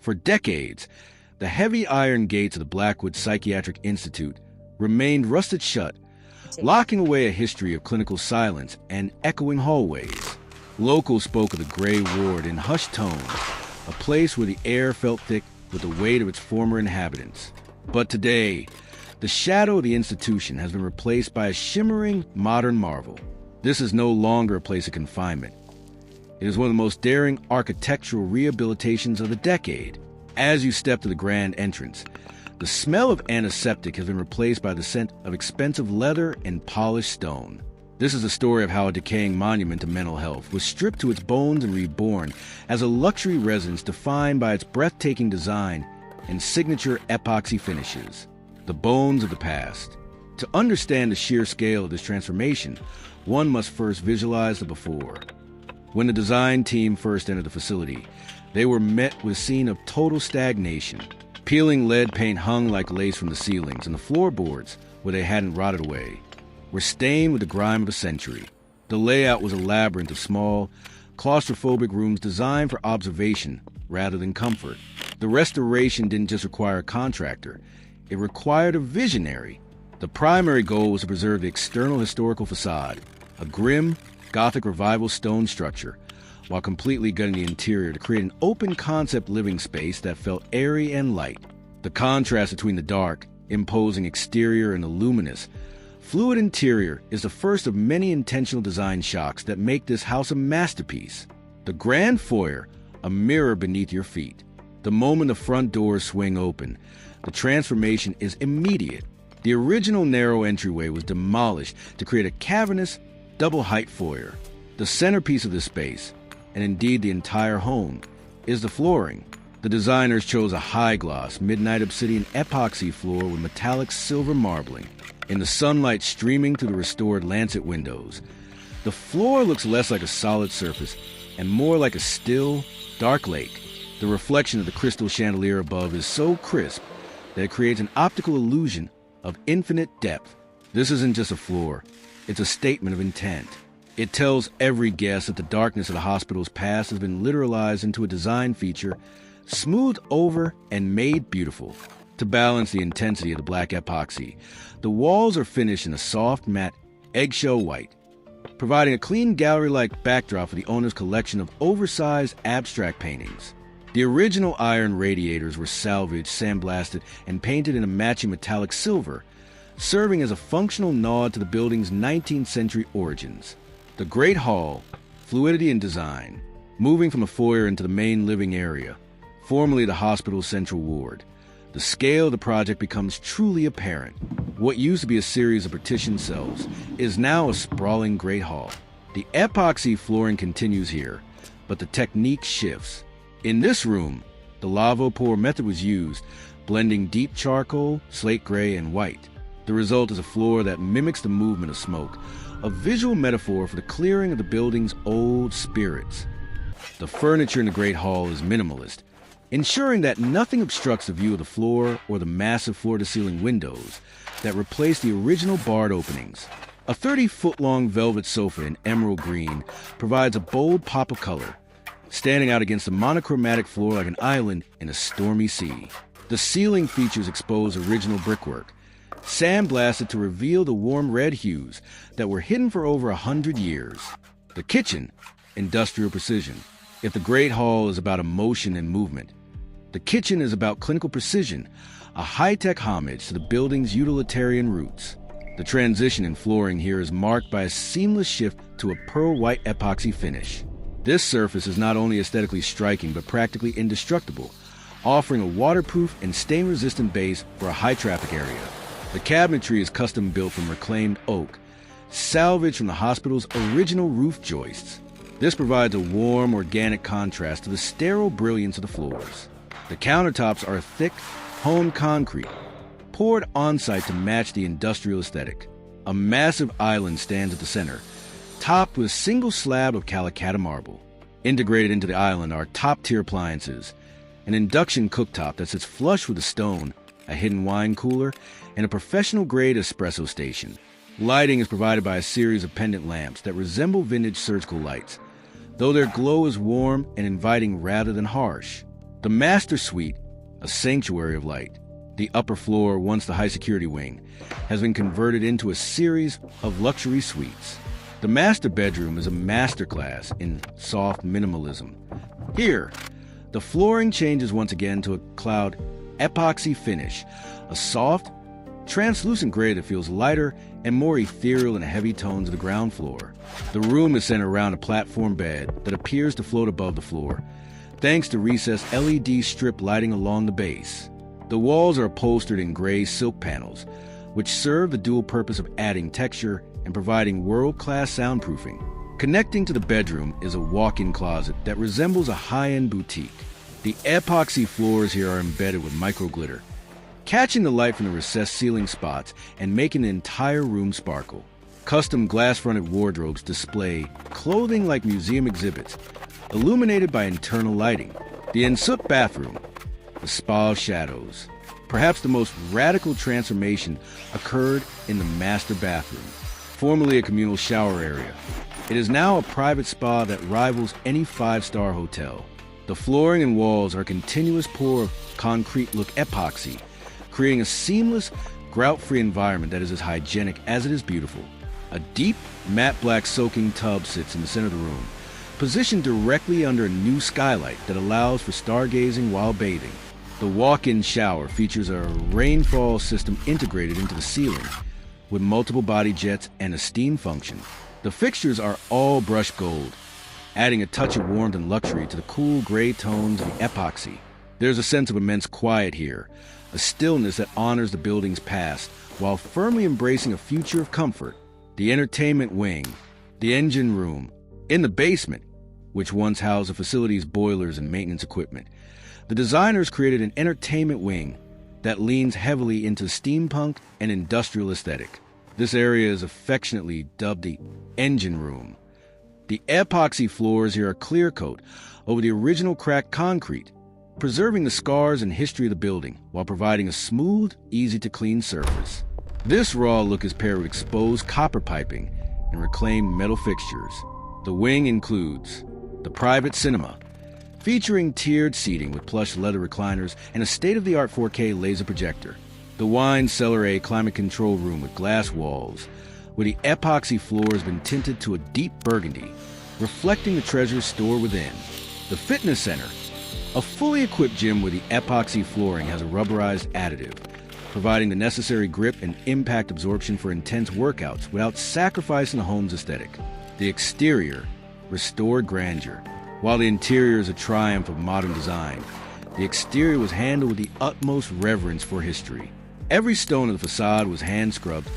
For decades, the heavy iron gates of the Blackwood Psychiatric Institute remained rusted shut, locking away a history of clinical silence and echoing hallways. Locals spoke of the Gray Ward in hushed tones, a place where the air felt thick with the weight of its former inhabitants. But today, the shadow of the institution has been replaced by a shimmering modern marvel. This is no longer a place of confinement. It is one of the most daring architectural rehabilitations of the decade. As you step to the grand entrance, the smell of antiseptic has been replaced by the scent of expensive leather and polished stone. This is the story of how a decaying monument to mental health was stripped to its bones and reborn as a luxury residence defined by its breathtaking design and signature epoxy finishes. The bones of the past. To understand the sheer scale of this transformation, one must first visualize the before. When the design team first entered the facility, they were met with a scene of total stagnation. Peeling lead paint hung like lace from the ceilings, and the floorboards, where they hadn't rotted away, were stained with the grime of a century. The layout was a labyrinth of small, claustrophobic rooms designed for observation rather than comfort. The restoration didn't just require a contractor, it required a visionary. The primary goal was to preserve the external historical facade, a grim, Gothic revival stone structure, while completely gutting the interior to create an open-concept living space that felt airy and light. The contrast between the dark, imposing exterior and the luminous, fluid interior is the first of many intentional design shocks that make this house a masterpiece. The grand foyer, a mirror beneath your feet. The moment the front doors swing open, the transformation is immediate. The original narrow entryway was demolished to create a cavernous, double-height foyer. The centerpiece of this space, and indeed the entire home, is the flooring. The designers chose a high-gloss, midnight obsidian epoxy floor with metallic silver marbling. In the sunlight streaming through the restored lancet windows, the floor looks less like a solid surface and more like a still, dark lake. The reflection of the crystal chandelier above is so crisp that it creates an optical illusion of infinite depth. This isn't just a floor, it's a statement of intent. It tells every guest that the darkness of the hospital's past has been literalized into a design feature, smoothed over and made beautiful. To balance the intensity of the black epoxy, the walls are finished in a soft, matte, eggshell white, providing a clean gallery-like backdrop for the owner's collection of oversized abstract paintings. The original iron radiators were salvaged, sandblasted, and painted in a matching metallic silver, serving as a functional nod to the building's 19th century origins. The Great Hall, fluidity in design, moving from a foyer into the main living area, formerly the hospital's central ward. The scale of the project becomes truly apparent. What used to be a series of partitioned cells is now a sprawling Great Hall. The epoxy flooring continues here, but the technique shifts. In this room, the lava pour method was used, blending deep charcoal, slate gray, and white. The result is a floor that mimics the movement of smoke, a visual metaphor for the clearing of the building's old spirits. The furniture in the Great Hall is minimalist, ensuring that nothing obstructs the view of the floor or the massive floor-to-ceiling windows that replace the original barred openings. A 30-foot-long velvet sofa in emerald green provides a bold pop of color, standing out against the monochromatic floor like an island in a stormy sea. The ceiling features exposed original brickwork, sandblasted to reveal the warm red hues that were hidden for over 100 years. The kitchen, industrial precision. If the Great Hall is about emotion and movement, the kitchen is about clinical precision, a high-tech homage to the building's utilitarian roots. The transition in flooring here is marked by a seamless shift to a pearl white epoxy finish. This surface is not only aesthetically striking but practically indestructible, offering a waterproof and stain-resistant base for a high-traffic area. The cabinetry is custom-built from reclaimed oak, salvaged from the hospital's original roof joists. This provides a warm, organic contrast to the sterile brilliance of the floors. The countertops are thick, honed concrete, poured on-site to match the industrial aesthetic. A massive island stands at the center, topped with a single slab of Calicut marble. Integrated into the island are top-tier appliances, an induction cooktop that sits flush with the stone, a hidden wine cooler, and a professional-grade espresso station. Lighting is provided by a series of pendant lamps that resemble vintage surgical lights, though their glow is warm and inviting rather than harsh. The master suite, a sanctuary of light. The upper floor, once the high-security wing, has been converted into a series of luxury suites. The master bedroom is a masterclass in soft minimalism. Here, the flooring changes once again to a cloud epoxy finish, a soft, translucent gray that feels lighter and more ethereal in the heavy tones of the ground floor. The room is centered around a platform bed that appears to float above the floor, thanks to recessed LED strip lighting along the base. The walls are upholstered in gray silk panels, which serve the dual purpose of adding texture and providing world-class soundproofing. Connecting to the bedroom is a walk-in closet that resembles a high-end boutique. The epoxy floors here are embedded with micro-glitter, catching the light from the recessed ceiling spots and making the entire room sparkle. Custom glass-fronted wardrobes display clothing like museum exhibits, illuminated by internal lighting. The ensuite bathroom, the spa of shadows. Perhaps the most radical transformation occurred in the master bathroom, formerly a communal shower area. It is now a private spa that rivals any five-star hotel. The flooring and walls are a continuous pour of concrete-look epoxy, creating a seamless, grout-free environment that is as hygienic as it is beautiful. A deep, matte black soaking tub sits in the center of the room, positioned directly under a new skylight that allows for stargazing while bathing. The walk-in shower features a rainfall system integrated into the ceiling, with multiple body jets and a steam function. The fixtures are all brushed gold, adding a touch of warmth and luxury to the cool gray tones of the epoxy. There's a sense of immense quiet here, a stillness that honors the building's past while firmly embracing a future of comfort. The entertainment wing, the engine room, in the basement, which once housed the facility's boilers and maintenance equipment. The designers created an entertainment wing that leans heavily into steampunk and industrial aesthetic. This area is affectionately dubbed the engine room. The epoxy floors here are clear coat over the original cracked concrete, preserving the scars and history of the building while providing a smooth, easy-to-clean surface. This raw look is paired with exposed copper piping and reclaimed metal fixtures. The wing includes the private cinema, featuring tiered seating with plush leather recliners and a state-of-the-art 4K laser projector. The wine cellar, a climate control room with glass walls, where the epoxy floor has been tinted to a deep burgundy, reflecting the treasures stored within. The fitness center, a fully equipped gym where the epoxy flooring has a rubberized additive, providing the necessary grip and impact absorption for intense workouts without sacrificing the home's aesthetic. The exterior, restored grandeur. While the interior is a triumph of modern design, the exterior was handled with the utmost reverence for history. Every stone of the facade was hand-scrubbed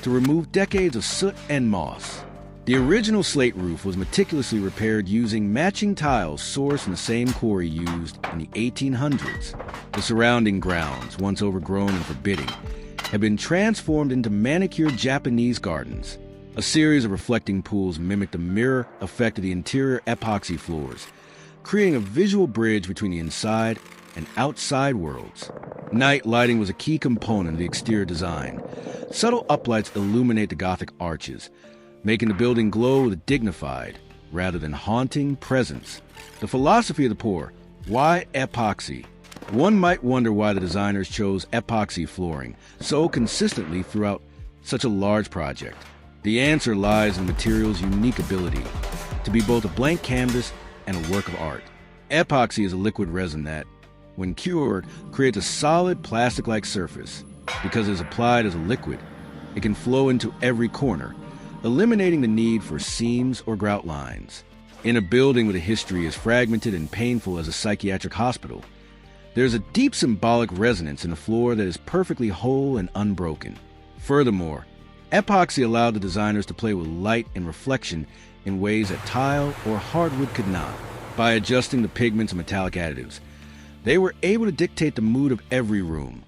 to remove decades of soot and moss. The original slate roof was meticulously repaired using matching tiles sourced from the same quarry used in the 1800s. The surrounding grounds, once overgrown and forbidding, have been transformed into manicured Japanese gardens. A series of reflecting pools mimic the mirror effect of the interior epoxy floors, creating a visual bridge between the inside and outside worlds. Night lighting was a key component of the exterior design. Subtle uplights illuminate the Gothic arches, making the building glow with a dignified, rather than haunting, presence. The philosophy of the pour. Why epoxy? One might wonder why the designers chose epoxy flooring so consistently throughout such a large project. The answer lies in the material's unique ability to be both a blank canvas and a work of art. Epoxy is a liquid resin that, when cured, creates a solid plastic-like surface. Because it is applied as a liquid, it can flow into every corner, eliminating the need for seams or grout lines. In a building with a history as fragmented and painful as a psychiatric hospital, there is a deep symbolic resonance in a floor that is perfectly whole and unbroken. Furthermore, epoxy allowed the designers to play with light and reflection in ways that tile or hardwood could not. By adjusting the pigments and metallic additives, they were able to dictate the mood of every room,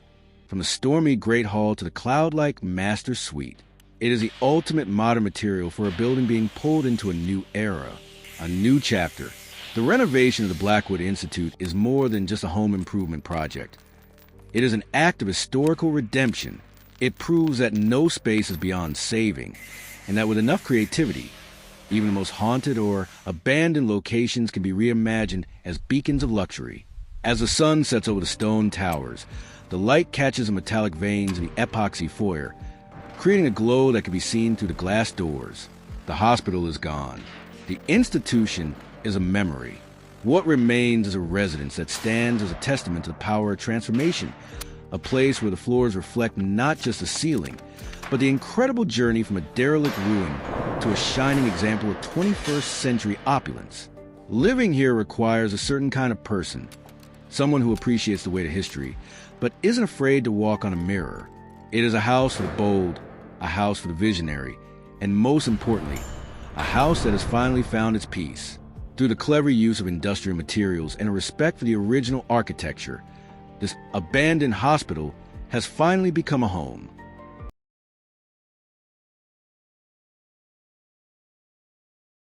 from the stormy Great Hall to the cloud-like Master Suite. It is the ultimate modern material for a building being pulled into a new era, a new chapter. The renovation of the Blackwood Institute is more than just a home improvement project. It is an act of historical redemption. It proves that no space is beyond saving, and that with enough creativity, even the most haunted or abandoned locations can be reimagined as beacons of luxury. As the sun sets over the stone towers, the light catches the metallic veins in the epoxy foyer, creating a glow that can be seen through the glass doors. The hospital is gone. The institution is a memory. What remains is a residence that stands as a testament to the power of transformation, a place where the floors reflect not just the ceiling, but the incredible journey from a derelict ruin to a shining example of 21st century opulence. Living here requires a certain kind of person, someone who appreciates the weight of history, but isn't afraid to walk on a mirror. It is a house for the bold, a house for the visionary, and most importantly, a house that has finally found its peace. Through the clever use of industrial materials and a respect for the original architecture, this abandoned hospital has finally become a home.